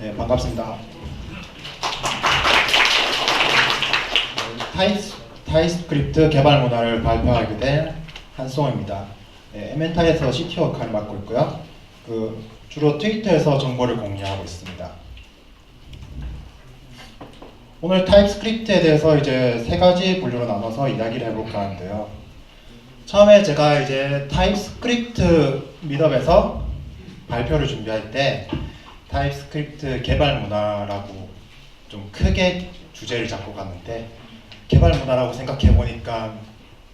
네, 반갑습니다. 타입스크립트 개발 문화를 발표하게 된 한송입니다. 네, 에멘탈에서 CTO 역할을 맡고 있고요. 주로 트위터에서 정보를 공유하고 있습니다. 오늘 타입스크립트에 대해서 이제 세 가지 분류로 나눠서 이야기를 해볼까 하는데요. 처음에 제가 이제 타입스크립트 미드업에서 발표를 준비할 때 타입스크립트 개발 문화라고 좀 크게 주제를 잡고 갔는데, 개발 문화라고 생각해 보니까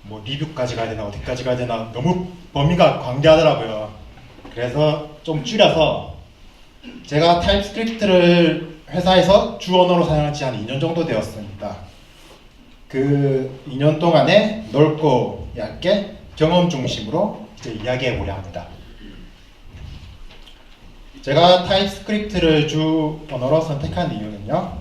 뭐 리뷰까지 가야 되나 어디까지 가야 되나 너무 범위가 광대하더라고요. 그래서 좀 줄여서, 제가 타입스크립트를 회사에서 주 언어로 사용한 지 한 2년 정도 되었습니다. 그 2년 동안에 넓고 얇게 경험 중심으로 이제 이야기해 보려 합니다. 제가 타입스크립트를 주 언어로 선택한 이유는요,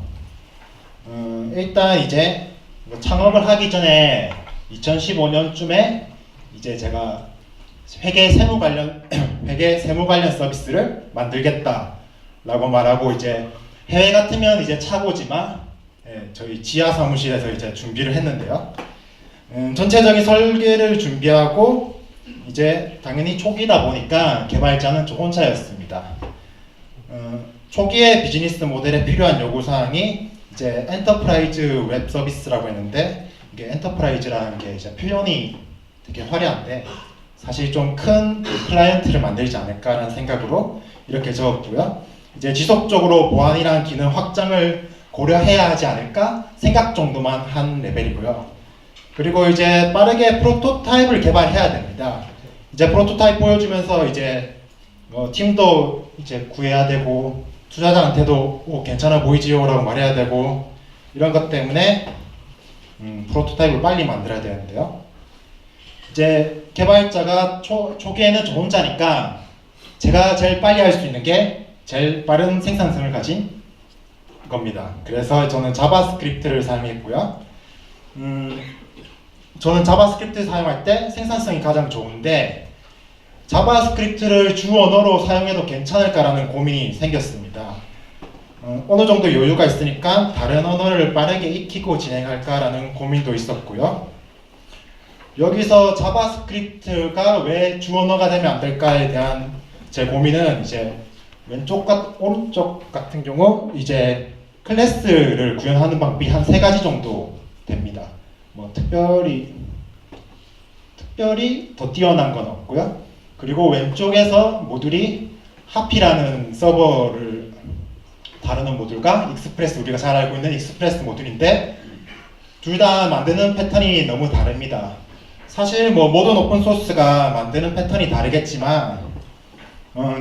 일단 이제 창업을 하기 전에 2015년쯤에 이제 제가 회계 세무 관련 서비스를 만들겠다라고 말하고, 이제 해외 같으면 이제 차고지만 저희 지하 사무실에서 이제 준비를 했는데요. 전체적인 설계를 준비하고 이제 당연히 초기다 보니까 개발자는 저 혼자였습니다. 초기의 비즈니스 모델에 필요한 요구사항이 이제 엔터프라이즈 웹 서비스라고 했는데, 이게 엔터프라이즈라는 게 이제 표현이 되게 화려한데 사실 좀 큰 클라이언트를 만들지 않을까라는 생각으로 이렇게 적었고요. 이제 지속적으로 보안이라는 기능 확장을 고려해야 하지 않을까 생각 정도만 한 레벨이고요. 그리고 이제 빠르게 프로토타입을 개발해야 됩니다. 이제 프로토타입 보여주면서 이제 팀도 이제 구해야 되고, 투자자한테도 괜찮아 보이지요라고 말해야 되고, 이런 것 때문에 프로토타입을 빨리 만들어야 되는데요. 이제 개발자가 초기에는 저 혼자니까 제가 제일 빨리 할 수 있는 게 제일 빠른 생산성을 가진 겁니다. 그래서 저는 자바스크립트를 사용했고요. 저는 자바스크립트 사용할 때 생산성이 가장 좋은데, 자바스크립트를 주 언어로 사용해도 괜찮을까라는 고민이 생겼습니다. 어느 정도 여유가 있으니까 다른 언어를 빠르게 익히고 진행할까라는 고민도 있었고요. 여기서 자바스크립트가 왜 주 언어가 되면 안 될까에 대한 제 고민은, 이제 왼쪽과 오른쪽 같은 경우 이제 클래스를 구현하는 방법이 한 3가지 정도 됩니다. 뭐 특별히 더 뛰어난 건 없고요. 그리고 왼쪽에서 모듈이 하피라는 서버를 다루는 모듈과 익스프레스, 우리가 잘 알고 있는 익스프레스 모듈인데, 둘 다 만드는 패턴이 너무 다릅니다. 사실 뭐 모든 오픈소스가 만드는 패턴이 다르겠지만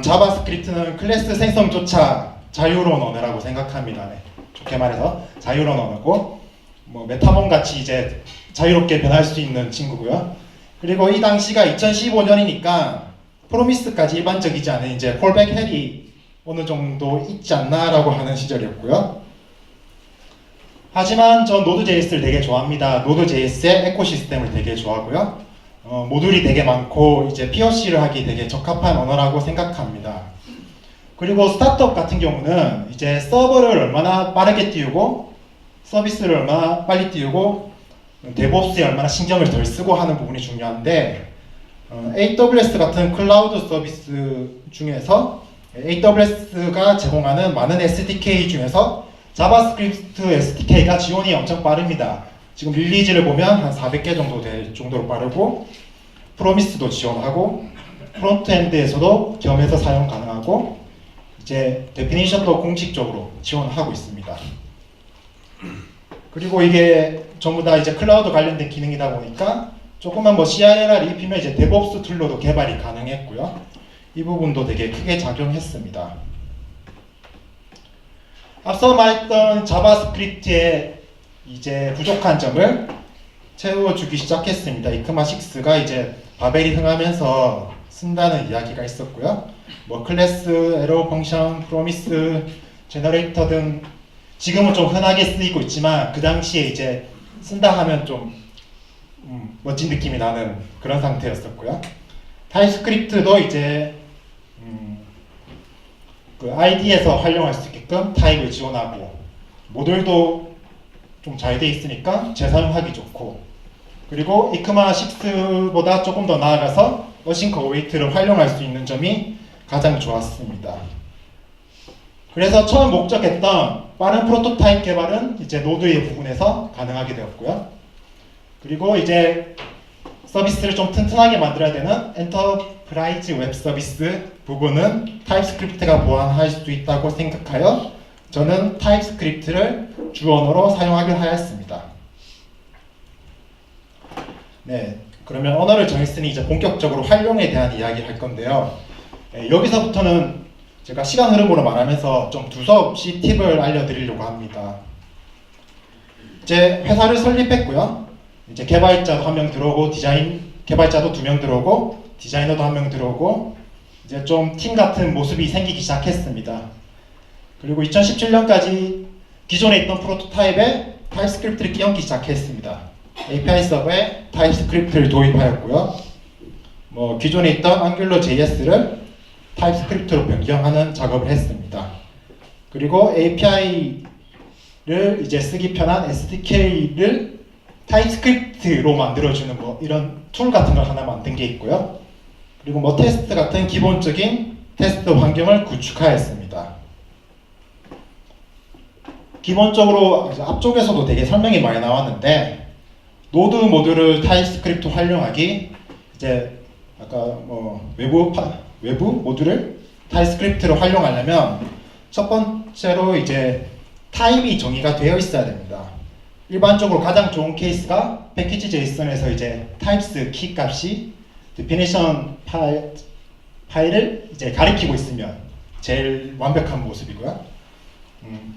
자바스크립트는 클래스 생성조차 자유로운 언어라고 생각합니다. 네, 좋게 말해서 자유로운 언어고, 뭐 메타몬 같이 이제 자유롭게 변할 수 있는 친구고요. 그리고 이 당시가 2015년이니까 프로미스까지 일반적이지 않은 이제 콜백 헬이 어느 정도 있지 않나라고 하는 시절이었고요. 하지만 전 노드.js를 되게 좋아합니다. 노드.js의 에코시스템을 되게 좋아하고요. 모듈이 되게 많고 이제 POC를 하기 되게 적합한 언어라고 생각합니다. 그리고 스타트업 같은 경우는 이제 서버를 얼마나 빠르게 띄우고 서비스를 얼마나 빨리 띄우고 데브옵스에 얼마나 신경을 덜 쓰고 하는 부분이 중요한데, AWS 같은 클라우드 서비스 중에서 AWS가 제공하는 많은 SDK 중에서 자바스크립트 SDK가 지원이 엄청 빠릅니다. 지금 릴리즈를 보면 한 400개 정도 될 정도로 빠르고, 프로미스도 지원하고, 프론트엔드에서도 겸해서 사용 가능하고, 이제 데피니션도 공식적으로 지원하고 있습니다. 그리고 이게 전부 다 이제 클라우드 관련된 기능이다 보니까 조금만 뭐 CI를 입히면 이제 데브옵스 툴로도 개발이 가능했고요. 이 부분도 되게 크게 작용했습니다. 앞서 말했던 자바스크립트의 이제 부족한 점을 채워주기 시작했습니다. 이크마6가 이제 바벨이 흥하면서 쓴다는 이야기가 있었고요. 뭐 클래스, 에러 펑션, 프로미스, 제너레이터 등 지금은 좀 흔하게 쓰이고 있지만, 그 당시에 이제 쓴다 하면 좀 멋진 느낌이 나는 그런 상태였었고요. 타입스크립트도 이제 그 ID에서 활용할 수 있게끔 있게끔 타입을 지원하고 모듈도 좀 잘 돼 있으니까 재사용하기 좋고, 그리고 이크마 6보다 조금 더 나아가서 어싱크 어웨이트를 활용할 수 있는 점이 가장 좋았습니다. 그래서 처음 목적했던 빠른 프로토타입 개발은 이제 노드의 부분에서 가능하게 되었고요. 그리고 이제 서비스를 좀 튼튼하게 만들어야 되는 엔터프라이즈 웹 서비스 부분은 타입스크립트가 보완할 수 있다고 생각하여 저는 타입스크립트를 주 언어로 사용하기로 하였습니다. 네, 그러면 언어를 정했으니 이제 본격적으로 활용에 대한 이야기를 할 건데요. 여기서부터는 제가 시간 흐름으로 말하면서 좀 두서없이 팁을 알려드리려고 합니다. 이제 회사를 설립했고요. 이제 개발자도 1명 들어오고 개발자도 2명 들어오고 디자이너도 1명 들어오고 이제 좀 팀 같은 모습이 생기기 시작했습니다. 그리고 2017년까지 기존에 있던 프로토타입에 타입스크립트를 끼얹기 시작했습니다. API 서버에 타입스크립트를 도입하였고요. 기존에 있던 앵귤러 JS를 타입스크립트로 변경하는 작업을 했습니다. 그리고 API를 이제 쓰기 편한 SDK를 타입스크립트로 만들어주는 이런 툴 같은 걸 하나 만든 게 있고요. 그리고 테스트 같은 기본적인 테스트 환경을 구축하였습니다. 기본적으로 앞쪽에서도 되게 설명이 많이 나왔는데, 노드 모듈을 타입스크립트 활용하기, 이제 아까 외부 모듈을 타입스크립트로 활용하려면 첫 번째로 이제 타입이 정의가 되어 있어야 됩니다. 일반적으로 가장 좋은 케이스가 패키지 JSON에서 이제 types 키 값이 definition 파일을 이제 가리키고 있으면 제일 완벽한 모습이고요.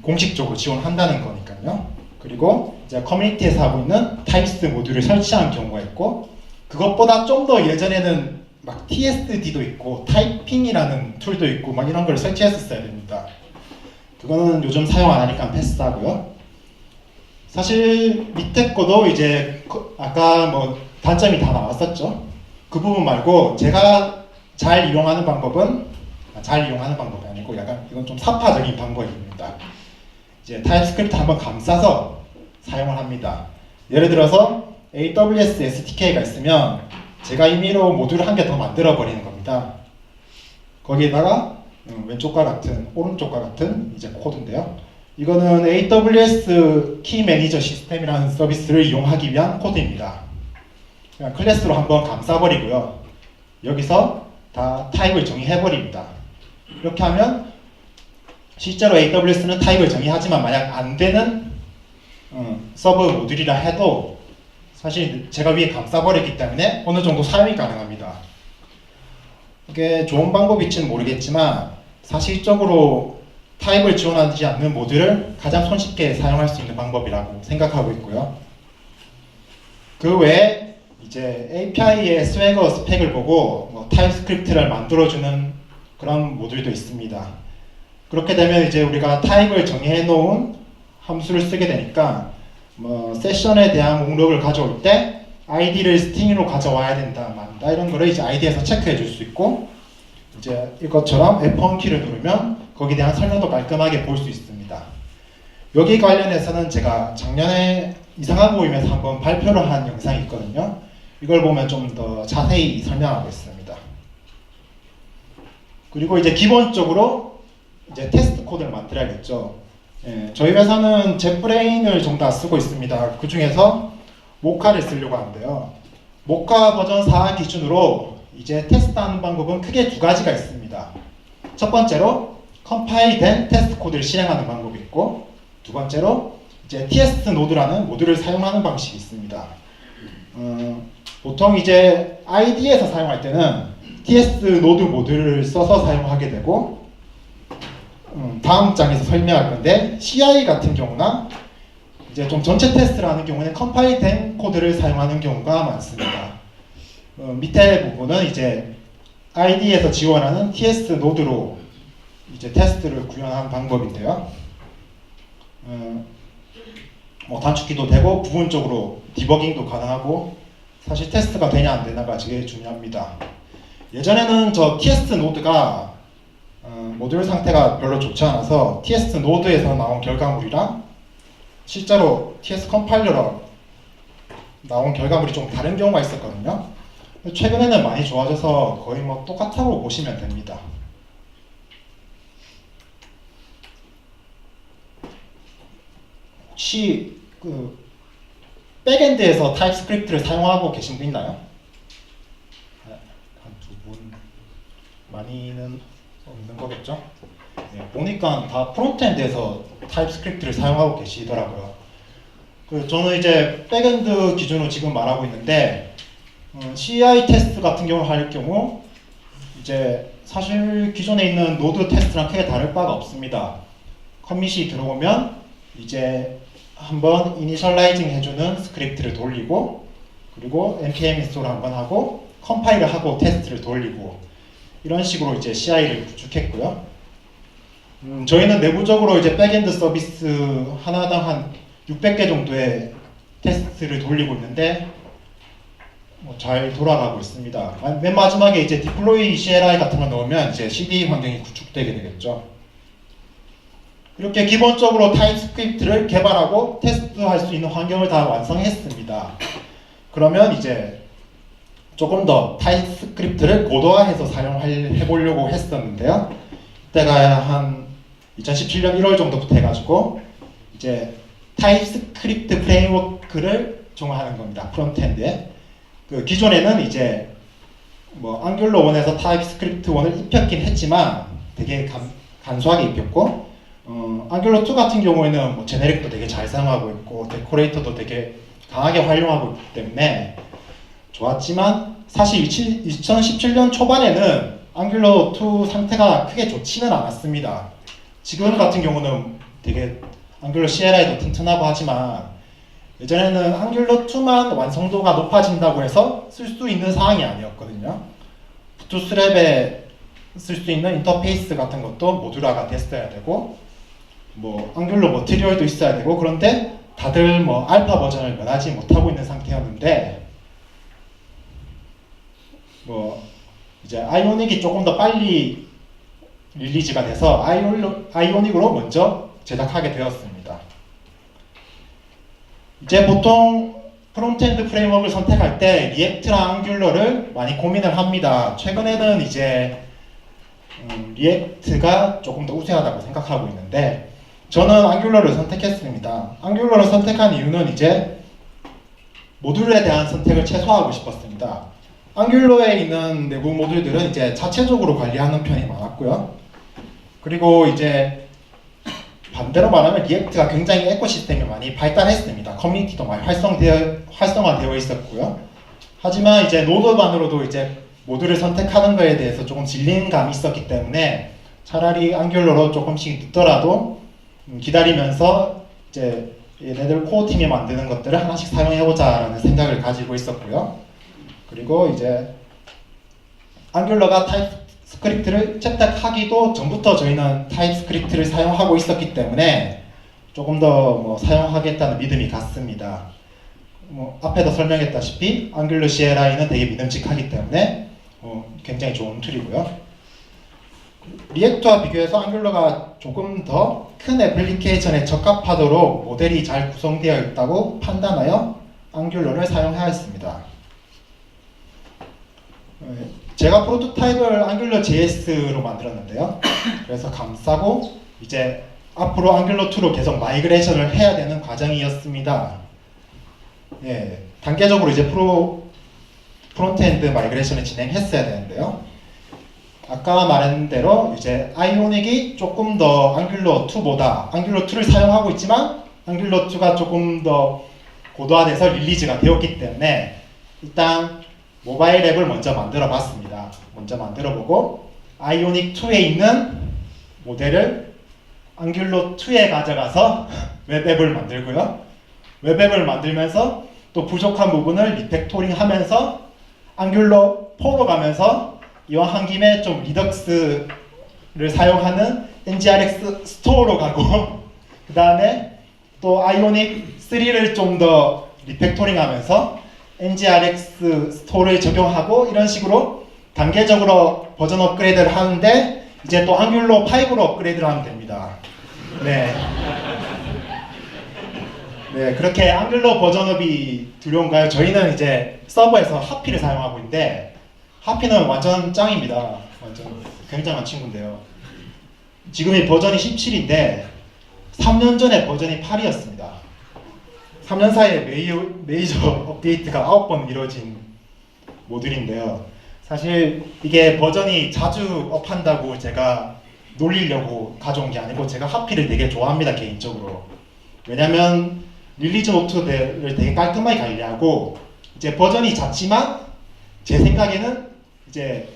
공식적으로 지원한다는 거니까요. 그리고 이제 커뮤니티에서 하고 있는 타입스 모듈을 설치한 경우가 있고, 그것보다 좀 더 예전에는 막 TSD도 있고 타이핑이라는 툴도 있고 막 이런 걸 설치했었어야 됩니다. 그거는 요즘 사용 안 하니까 패스하고요. 사실 밑에 거도 이제 아까 단점이 다 나왔었죠. 그 부분 말고 제가 잘 이용하는 방법이 아니고 약간 이건 좀 사파적인 방법입니다. 이제 타입스크립트 한번 감싸서 사용을 합니다. 예를 들어서 AWS SDK가 있으면 제가 임의로 모듈을 한 개 더 만들어 버리는 겁니다. 거기에다가 왼쪽과 같은 오른쪽과 같은 이제 코드인데요. 이거는 AWS 키 매니저 시스템이라는 서비스를 이용하기 위한 코드입니다. 그냥 클래스로 한번 감싸버리고요. 여기서 다 타입을 정의해버립니다. 이렇게 하면 실제로 AWS는 타입을 정의하지만 만약 안 되는 서브 모듈이라 해도 사실 제가 위에 감싸버렸기 때문에 어느 정도 사용이 가능합니다. 이게 좋은 방법일지는 모르겠지만 사실적으로 타입을 지원하지 않는 모듈을 가장 손쉽게 사용할 수 있는 방법이라고 생각하고 있고요. 그 외에 이제 API의 스웨거 스펙을 보고 타입스크립트를 만들어주는 그런 모듈도 있습니다. 그렇게 되면 이제 우리가 타입을 정의해 놓은 함수를 쓰게 되니까 세션에 대한 목록을 가져올 때 id를 스트링으로 가져와야 된다, 만다 이런 거를 이제 id에서 체크해 줄 수 있고, 이제 이것처럼 F1 키를 누르면 거기에 대한 설명도 깔끔하게 볼 수 있습니다. 여기 관련해서는 제가 작년에 이상한 모임에서 한번 발표를 한 영상이 있거든요. 이걸 보면 좀 더 자세히 설명하고 있습니다. 그리고 이제 기본적으로 이제 테스트 코드를 만들어야겠죠. 저희 회사는 젯브레인을 좀 다 쓰고 있습니다. 그 중에서 모카를 쓰려고 하는데요. 모카 버전 4 기준으로 이제 테스트하는 방법은 크게 2가지가 있습니다. 첫 번째로 컴파일된 테스트 코드를 실행하는 방법이 있고, 두 번째로 이제 TS 노드라는 모듈을 사용하는 방식이 있습니다. 보통 이제 ID에서 사용할 때는 TS 노드 모듈을 써서 사용하게 되고, 다음 장에서 설명할 건데 CI 같은 경우나 이제 좀 전체 테스트를 하는 경우는 컴파일된 코드를 사용하는 경우가 많습니다. 밑에 부분은 이제 ID에서 지원하는 TS 노드로 이제 테스트를 구현하는 방법인데요. 단축키도 되고 부분적으로 디버깅도 가능하고, 사실 테스트가 되냐 안 되냐가 제일 중요합니다. 예전에는 저 TS 노드가 모듈 상태가 별로 좋지 않아서 TS 노드에서 나온 결과물이랑 실제로 TS 컴파일러로 나온 결과물이 좀 다른 경우가 있었거든요. 최근에는 많이 좋아져서 거의 뭐 똑같다고 보시면 됩니다. 혹시 그 백엔드에서 타입스크립트를 사용하고 계신 분 있나요? 한 두 분, 많이는 없는 거겠죠? 네, 보니까 다 프론트엔드에서 타입스크립트를 사용하고 계시더라고요. 저는 이제 백엔드 기준으로 지금 말하고 있는데 CI 테스트 같은 경우 할 경우 이제 사실 기존에 있는 노드 테스트랑 크게 다를 바가 없습니다. 커밋이 들어오면 이제 한번 이니셜라이징 해주는 스크립트를 돌리고 그리고 npm 인스톨 한번 하고 컴파일을 하고 테스트를 돌리고 이런 식으로 이제 CI를 구축했고요. 저희는 내부적으로 이제 백엔드 서비스 하나당 한 600개 정도의 테스트를 돌리고 있는데 잘 돌아가고 있습니다. 맨 마지막에 이제 디플로이 CLI 같은 거 넣으면 이제 CD 환경이 구축되게 되겠죠. 이렇게 기본적으로 타입스크립트를 개발하고 테스트할 수 있는 환경을 다 완성했습니다. 그러면 이제 조금 더 타입스크립트를 고도화해서 사용해보려고 했었는데요. 그때가 한 2017년 1월 정도부터 해가지고 이제 타입스크립트 프레임워크를 정하는 겁니다. 프론트엔드에. 기존에는 이제 뭐 앙귤러 1에서 타입스크립트 1을 입혔긴 했지만 되게 간소하게 입혔고 앙귤러 2 같은 경우에는 뭐 제네릭도 되게 잘 사용하고 있고 데코레이터도 되게 강하게 활용하고 있기 때문에 좋았지만 사실 2017년 초반에는 앙귤러 2 상태가 크게 좋지는 않았습니다. 지금 같은 경우는 되게 앙귤러 CLI도 튼튼하고 하지만 예전에는 앙귤러 2만 완성도가 높아진다고 해서 쓸 수 있는 상황이 아니었거든요. 부트스트랩에 쓸 수 있는 인터페이스 같은 것도 모듈화가 됐어야 되고 뭐 앙귤러 머티리얼도 있어야 되고 그런데 다들 뭐 알파 버전을 면하지 못하고 있는 상태였는데 뭐 이제 아이오닉이 조금 더 빨리 릴리즈가 돼서 아이오닉으로 먼저 제작하게 되었습니다. 이제 보통 프론트엔드 프레임워크를 선택할 때 리액트랑 앙귤러를 많이 고민을 합니다. 최근에는 이제 리액트가 조금 더 우세하다고 생각하고 있는데 저는 앙귤러를 선택했습니다. 앙귤러를 선택한 이유는 이제 모듈에 대한 선택을 최소화하고 싶었습니다. 앙귤러에 있는 내부 모듈들은 이제 자체적으로 관리하는 편이 많았고요. 그리고 이제 반대로 말하면 리액트가 굉장히 에코시스템이 많이 발달했습니다. 커뮤니티도 많이 활성화되어 있었고요. 하지만 이제 노드만으로도 이제 모듈을 선택하는 거에 대해서 조금 질린 감이 있었기 때문에 차라리 앙귤러로 조금씩 늦더라도 기다리면서 이제 얘네들 코어 팀이 만드는 것들을 하나씩 사용해보자라는 생각을 가지고 있었고요. 그리고 이제 앙귤러가 타입스크립트를 채택하기도 전부터 저희는 타입스크립트를 사용하고 있었기 때문에 조금 더 뭐 사용하겠다는 믿음이 갔습니다. 뭐 앞에도 설명했다시피 앙귤러 CLI는 되게 믿음직하기 때문에 굉장히 좋은 툴이고요. 리액트와 비교해서 앙귤러가 조금 더 큰 애플리케이션에 적합하도록 모델이 잘 구성되어 있다고 판단하여 앙귤러를 사용하였습니다. 제가 프로토타입을 앙귤러 JS로 만들었는데요. 그래서 감싸고 이제 앞으로 앙귤러 2로 계속 마이그레이션을 해야 되는 과정이었습니다. 예, 단계적으로 이제 프론트엔드 마이그레이션을 진행했어야 되는데요. 아까 말한 대로 이제 아이오닉이 조금 더 앙귤러 2보다 앙귤러 2를 사용하고 있지만 앙귤러 2가 조금 더 고도화돼서 릴리즈가 되었기 때문에 일단 모바일 앱을 먼저 만들어 봤습니다. 먼저 만들어 보고 아이오닉 2에 있는 모델을 앙귤러 2에 가져가서 웹앱을 만들고요. 웹앱을 만들면서 또 부족한 부분을 리팩토링 하면서 앙귤러 4로 가면서 이왕 한 김에 좀 리덕스를 사용하는 NGRX 스토어로 가고 그 다음에 또 아이오닉 3를 좀 더 리팩토링 하면서 NGRX 스토어를 적용하고 이런 식으로 단계적으로 버전 업그레이드를 하는데 이제 또 앙귤러 5로 업그레이드를 하면 됩니다. 네. 네, 그렇게 앙귤러 버전업이 두려운가요? 저희는 이제 서버에서 하피를 사용하고 있는데 하피는 완전 짱입니다. 완전 굉장한 친구인데요. 지금이 버전이 17인데 3년 전에 버전이 8이었습니다. 3년 사이에 메이저 업데이트가 9번 이루어진 모듈인데요. 사실 이게 버전이 자주 업한다고 제가 놀리려고 가져온 게 아니고 제가 하피를 되게 좋아합니다, 개인적으로. 왜냐면 릴리즈 노트를 되게 깔끔하게 관리하고 이제 버전이 잦지만 제 생각에는 이제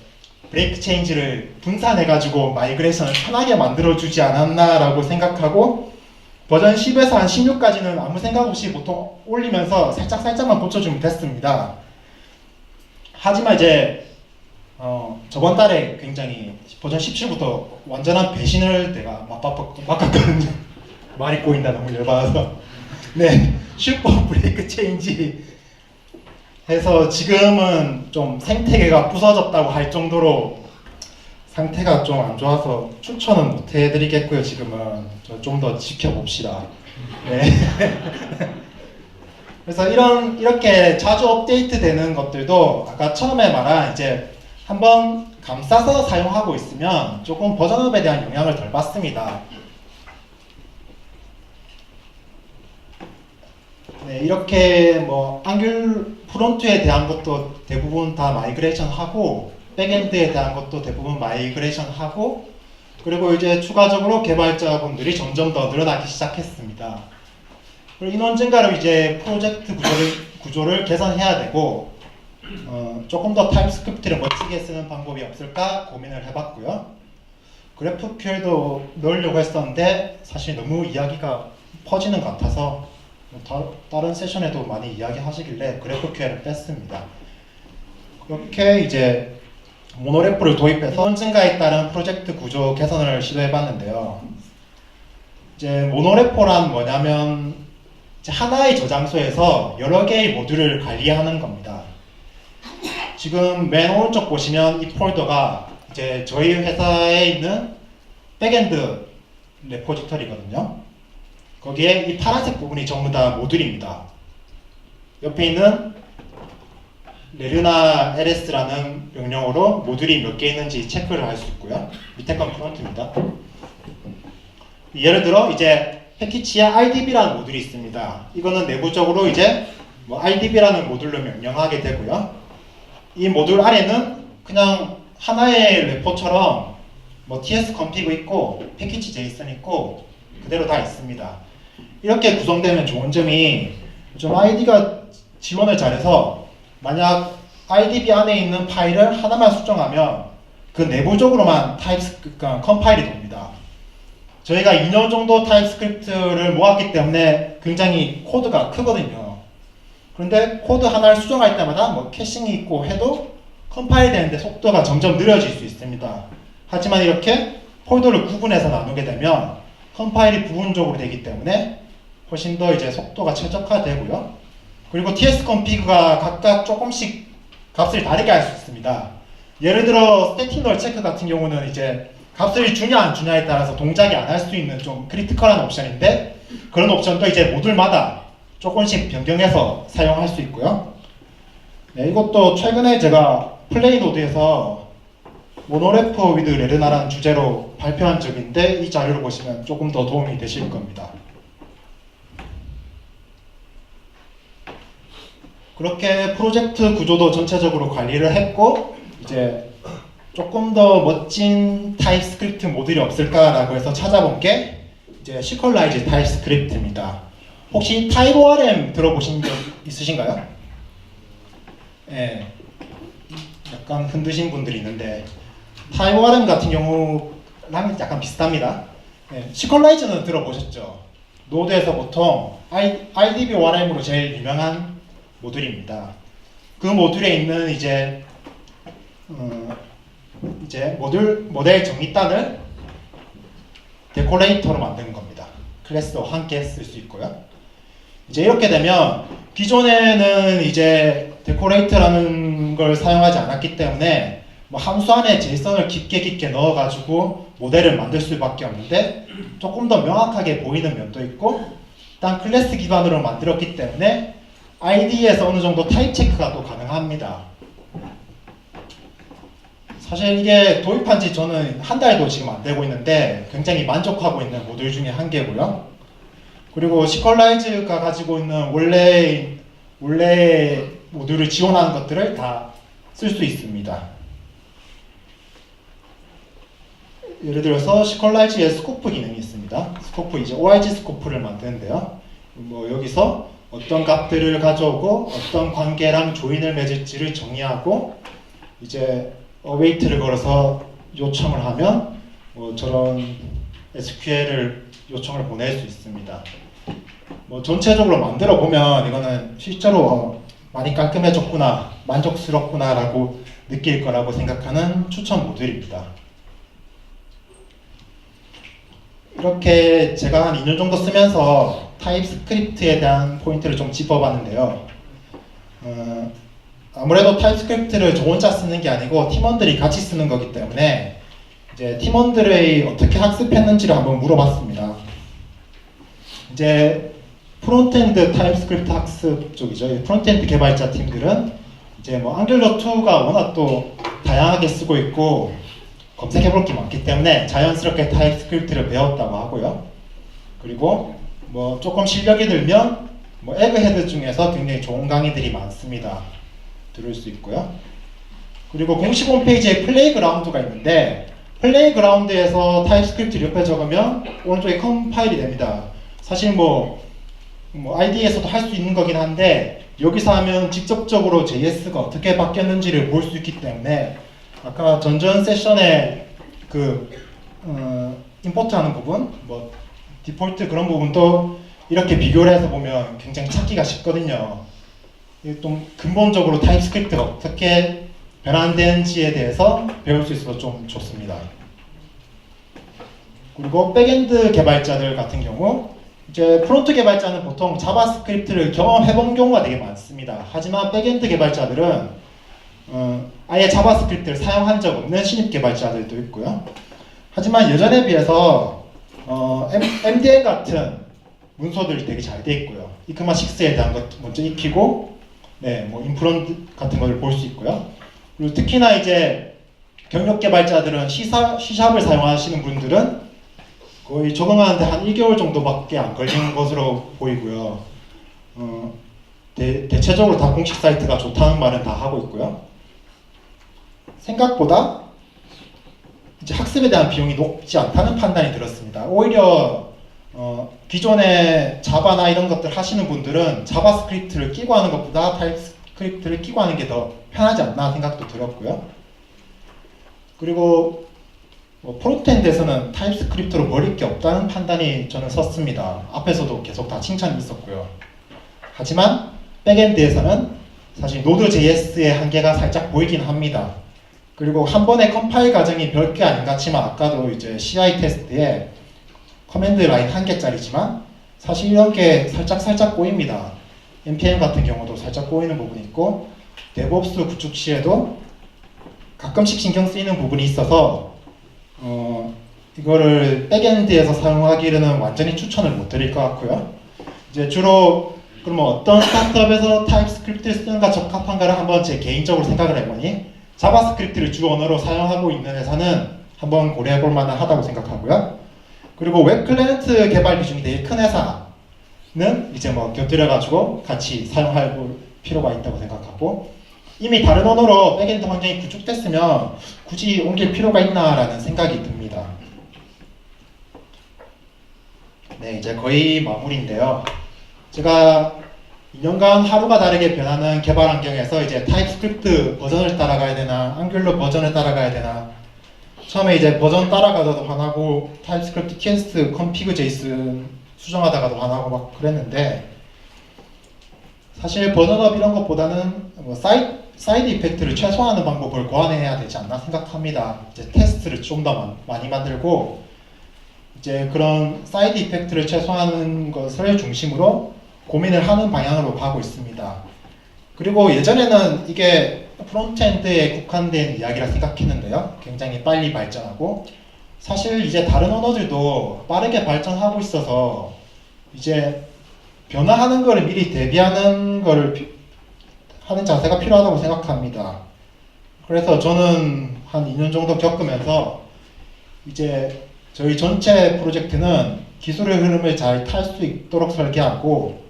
브레이크 체인지를 분산해가지고 마이그레이션을 편하게 만들어주지 않았나라고 생각하고 버전 10에서 한 16까지는 아무 생각 없이 보통 올리면서 살짝만 고쳐주면 됐습니다. 하지만 이제 저번 달에 굉장히 버전 17부터 완전한 배신을 내가 맛봤거든요. 말이 꼬인다, 너무 열받아서. 네, 슈퍼 브레이크 체인지 해서 지금은 좀 생태계가 부서졌다고 할 정도로 상태가 좀 안 좋아서 추천은 못 해드리겠고요. 지금은 좀 더 지켜봅시다. 네. 그래서 이렇게 자주 업데이트 되는 것들도 아까 처음에 말한 이제 한번 감싸서 사용하고 있으면 조금 버전업에 대한 영향을 덜 받습니다. 네, 이렇게 뭐 앙귤 프론트에 대한 것도 대부분 다 마이그레이션 하고 백엔드에 대한 것도 대부분 마이그레이션 하고 그리고 이제 추가적으로 개발자분들이 점점 더 늘어나기 시작했습니다. 그리고 인원 증가로 이제 프로젝트 구조를 개선해야 되고 조금 더 타입스크립트를 멋지게 쓰는 방법이 없을까 고민을 해봤고요. 그래프QL도 넣으려고 했었는데 사실 너무 이야기가 퍼지는 것 같아서 다른 세션에도 많이 이야기하시길래 그래프QL을 뺐습니다. 그렇게 이제 모노레포를 도입해서 인원 증가에 따른 프로젝트 구조 개선을 시도해봤는데요. 이제 모노레포란 뭐냐면 이제 하나의 저장소에서 여러 개의 모듈을 관리하는 겁니다. 지금 맨 오른쪽 보시면 이 폴더가 이제 저희 회사에 있는 백엔드 레포지터리거든요. 거기에 이 파란색 부분이 전부 다 모듈입니다. 옆에 있는 레르나 ls라는 명령어로 모듈이 몇 개 있는지 체크를 할 수 있고요. 밑에 건 프론트입니다. 예를 들어 이제 패키지에 idb라는 모듈이 있습니다. 이거는 내부적으로 이제 뭐 idb라는 모듈로 명령하게 되고요. 이 모듈 안에는 그냥 하나의 레포처럼 뭐 tsconfig 있고 패키지 json 있고 그대로 다 있습니다. 이렇게 구성되면 좋은 점이 좀 id가 지원을 잘해서 만약 idb 안에 있는 파일을 하나만 수정하면 그 내부적으로만 그러니까 컴파일이 됩니다. 저희가 2년 정도 타입스크립트를 모았기 때문에 굉장히 코드가 크거든요. 그런데 코드 하나를 수정할 때마다 뭐 캐싱이 있고 해도 컴파일 되는데 속도가 점점 느려질 수 있습니다. 하지만 이렇게 폴더를 구분해서 나누게 되면 컴파일이 부분적으로 되기 때문에 훨씬 더 이제 속도가 최적화되고요. 그리고 tsconfig가 각각 조금씩 값을 다르게 할 수 있습니다. 예를 들어 스태틱 널 체크 같은 경우는 이제 값을 주냐 안 주냐에 따라서 동작이 안 할 수 있는 좀 크리티컬한 옵션인데 그런 옵션도 이제 모듈마다 조금씩 변경해서 사용할 수 있고요. 네, 이것도 최근에 제가 플레이노드에서 모노레포 위드 레르나라는 주제로 발표한 적인데 이 자료를 보시면 조금 더 도움이 되실 겁니다. 그렇게 프로젝트 구조도 전체적으로 관리를 했고 이제 조금 더 멋진 타입스크립트 모듈이 없을까라고 해서 찾아본 게 이제 시퀄라이즈 타입스크립트입니다. 혹시 TypeORM 들어보신 적 있으신가요? 네, 약간 흔드신 분들이 있는데 TypeORM 같은 경우랑 약간 비슷합니다. 네, 시퀄라이즈는 들어보셨죠? 노드에서 보통 IDB-ORM으로 제일 유명한 모듈입니다. 그 모듈에 있는 이제 모델 정의단을 데코레이터로 만든 겁니다. 클래스와 함께 쓸 수 있고요. 이제 이렇게 되면 기존에는 이제 데코레이터라는 걸 사용하지 않았기 때문에 뭐 함수 안에 JSON을 깊게 넣어가지고 모델을 만들 수밖에 없는데 조금 더 명확하게 보이는 면도 있고 일단 클래스 기반으로 만들었기 때문에 IDE에서 어느 정도 타입 체크가 또 가능합니다. 사실 이게 도입한 지 저는 한 달도 지금 안 되고 있는데 굉장히 만족하고 있는 모듈 중에 한 개고요. 그리고 시퀄라이즈가 가지고 있는 원래 모듈을 지원하는 것들을 다 쓸 수 있습니다. 예를 들어서 시퀄라이즈에 스코프 기능이 있습니다. 스코프 이제 ORG 스코프를 만드는데요. 뭐 여기서 어떤 값들을 가져오고 어떤 관계랑 조인을 맺을지를 정의하고 이제 어웨이트를 걸어서 요청을 하면 뭐 저런 SQL을 요청을 보낼 수 있습니다. 뭐 전체적으로 만들어 보면 이거는 실제로 많이 깔끔해졌구나, 만족스럽구나라고 느낄 거라고 생각하는 추천 모듈입니다. 이렇게 제가 한 2년 정도 쓰면서 타입스크립트에 대한 포인트를 좀 짚어봤는데요. 아무래도 타입스크립트를 저 혼자 쓰는 게 아니고 팀원들이 같이 쓰는 거기 때문에 이제 팀원들의 어떻게 학습했는지를 한번 물어봤습니다. 이제 프론트엔드 타입스크립트 학습 쪽이죠. 프론트엔드 개발자 팀들은 이제 뭐 앙귤러 2가 워낙 또 다양하게 쓰고 있고 검색해볼 게 많기 때문에 자연스럽게 타입스크립트를 배웠다고 하고요. 그리고 뭐 조금 실력이 들면 뭐 에그헤드 중에서 굉장히 좋은 강의들이 많습니다. 들을 수 있고요. 그리고 공식 홈페이지에 플레이그라운드가 있는데 플레이그라운드에서 타입스크립트를 옆에 적으면 오른쪽에 컴파일이 됩니다. 사실 뭐 IDE에서도 할 수 있는 거긴 한데 여기서 하면 직접적으로 JS가 어떻게 바뀌었는지를 볼 수 있기 때문에 아까 전전 세션에 그 임포트하는 부분, 뭐 디폴트 그런 부분도 이렇게 비교를 해서 보면 굉장히 찾기가 쉽거든요. 좀 근본적으로 타입스크립트가 어떻게 변환되는지에 대해서 배울 수 있어서 좀 좋습니다. 그리고 백엔드 개발자들 같은 경우 이제 프론트 개발자는 보통 자바스크립트를 경험해본 경우가 되게 많습니다. 하지만 백엔드 개발자들은 아예 자바스크립트를 사용한 적 없는 신입 개발자들도 있고요. 하지만 예전에 비해서 MDN 같은 문서들이 되게 잘 돼 있고요. 이크마6에 대한 것 먼저 익히고 네, 뭐 인프론 같은 것을 볼 수 있고요. 그리고 특히나 이제 경력 개발자들은 C샵을 사용하시는 분들은 거의 적응하는데 한 1개월 정도밖에 안 걸리는 것으로 보이고요. 대체적으로 다 공식 사이트가 좋다는 말은 다 하고 있고요. 생각보다 이제 학습에 대한 비용이 높지 않다는 판단이 들었습니다. 오히려 기존에 자바나 이런 것들 하시는 분들은 자바스크립트를 끼고 하는 것보다 타입스크립트를 끼고 하는 게 더 편하지 않나 생각도 들었고요. 그리고 프론트엔드에서는 타입스크립트로 버릴 게 없다는 판단이 저는 섰습니다. 앞에서도 계속 다 칭찬이 있었고요. 하지만 백엔드에서는 사실 Node.js의 한계가 살짝 보이긴 합니다. 그리고 한 번의 컴파일 과정이 별게 아닌 것 같지만 아까도 이제 CI 테스트에 커맨드 라인 1개짜리지만 사실 이런 게 살짝 꼬입니다. npm 같은 경우도 살짝 꼬이는 부분이 있고 DevOps 구축 시에도 가끔씩 신경 쓰이는 부분이 있어서 이거를 백엔드에서 사용하기에는 완전히 추천을 못 드릴 것 같고요. 이제 주로 그러면 어떤 스타트업에서 타입스크립트를 쓰는가 적합한가를 한번 제 개인적으로 생각을 해보니 자바스크립트를 주 언어로 사용하고 있는 회사는 한번 고려해 볼 만한 하다고 생각하고요. 그리고 웹 클라이언트 개발 비중이 되게 큰 회사는 이제 뭐 곁들여 가지고 같이 사용할 필요가 있다고 생각하고 이미 다른 언어로 백엔드 환경이 구축됐으면 굳이 옮길 필요가 있나라는 생각이 듭니다. 네, 이제 거의 마무리인데요. 제가 2년간 하루가 다르게 변하는 개발 환경에서 이제 타입스크립트 버전을 따라가야 되나, 앙귤러 버전을 따라가야 되나, 처음에 이제 버전 따라가다도 화나고 타입스크립트 TS config JSON 수정하다가도 화나고 막 그랬는데 사실 버전업 이런 것보다는 뭐 사이드 이펙트를 최소화하는 방법을 고안해야 되지 않나 생각합니다. 이제 테스트를 좀 더 많이 만들고 이제 그런 사이드 이펙트를 최소화하는 것을 중심으로 고민을 하는 방향으로 가고 있습니다. 그리고 예전에는 이게 프론트엔드에 국한된 이야기라 생각했는데요. 굉장히 빨리 발전하고 사실 이제 다른 언어들도 빠르게 발전하고 있어서 이제 변화하는 거를 미리 대비하는 거를 하는 자세가 필요하다고 생각합니다. 그래서 저는 한 2년 정도 겪으면서 이제 저희 전체 프로젝트는 기술의 흐름을 잘 탈 수 있도록 설계하고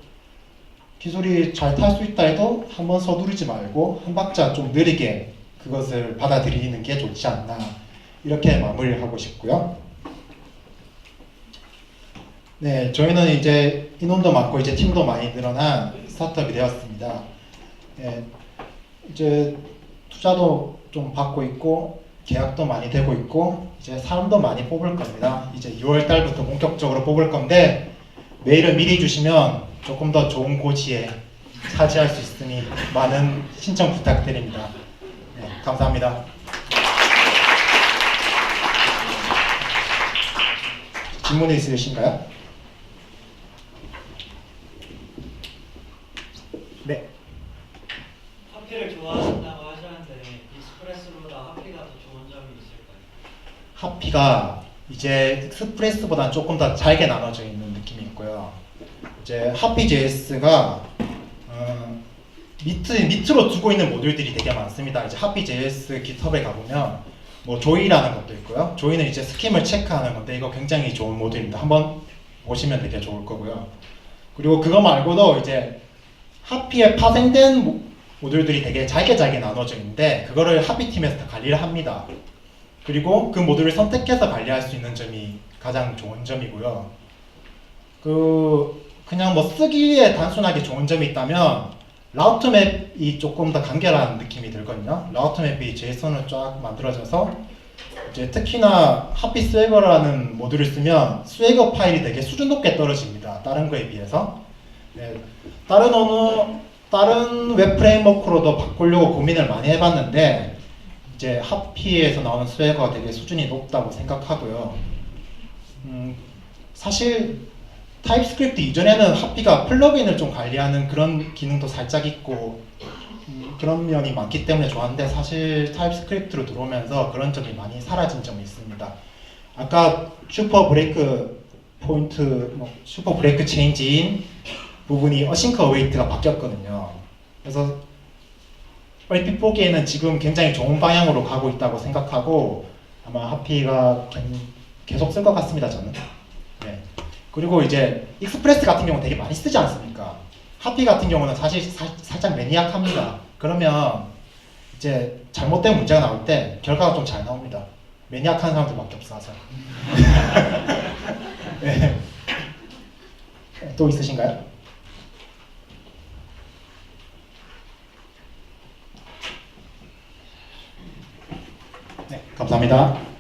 기술이 잘 탈 수 있다 해도 한번 서두르지 말고 한 박자 좀 느리게 그것을 받아들이는 게 좋지 않나 이렇게 마무리를 하고 싶고요. 네, 저희는 이제 인원도 많고 이제 팀도 많이 늘어난 스타트업이 되었습니다. 네, 이제 투자도 좀 받고 있고 계약도 많이 되고 있고 이제 사람도 많이 뽑을 겁니다. 이제 6월 달부터 본격적으로 뽑을 건데 메일을 미리 주시면 조금 더 좋은 고지에 차지할 수 있으니 많은 신청 부탁드립니다. 네, 감사합니다. 질문 있으신가요? 네. 하피를 좋아하신다고 하셨는데 익스프레스보다 하피가 더 좋은 점이 있을까요? 하피가 이제 익스프레스보다는 조금 더 잘게 나눠져 있는 느낌이 있고요. 이제 하피 JS가 밑으로 두고 있는 모듈들이 되게 많습니다. 이제 하피 JS GitHub에 가보면 뭐 조이라는 것도 있고요. 조이는 이제 스킴을 체크하는 건데 이거 굉장히 좋은 모듈입니다. 한번 보시면 되게 좋을 거고요. 그리고 그거 말고도 이제 하피에 파생된 모듈들이 되게 잘게 나눠져 있는데 그거를 하피 팀에서 다 관리를 합니다. 그리고 그 모듈을 선택해서 관리할 수 있는 점이 가장 좋은 점이고요. 그냥 뭐 쓰기에 단순하게 좋은 점이 있다면 라우트 맵이 조금 더 간결한 느낌이 들거든요. 라우트 맵이 JSON을 쫙 만들어져서 이제 특히나 하피 스웨거라는 모듈을 쓰면 스웨거 파일이 되게 수준 높게 떨어집니다. 다른 거에 비해서. 네, 다른 웹 프레임워크로도 바꾸려고 고민을 많이 해봤는데 이제 하피에서 나오는 스웨거가 되게 수준이 높다고 생각하고요. 사실 타입스크립트 이전에는 하피가 플러그인을 좀 관리하는 그런 기능도 살짝 있고 그런 면이 많기 때문에 좋았는데 사실 타입스크립트로 들어오면서 그런 점이 많이 사라진 점이 있습니다. 아까 슈퍼 브레이크 포인트, 슈퍼 브레이크 체인지인 부분이 어싱크 어웨이트가 바뀌었거든요. 그래서 얼핏 보기에는 지금 굉장히 좋은 방향으로 가고 있다고 생각하고 아마 하피가 계속 쓸 것 같습니다, 저는. 네. 그리고 이제 익스프레스 같은 경우는 되게 많이 쓰지 않습니까? 하피 같은 경우는 사실 살짝 매니악합니다. 그러면 이제 잘못된 문제가 나올 때 결과가 좀 잘 나옵니다. 매니악한 사람들밖에 없어서. 네. 또 있으신가요? 네, 감사합니다.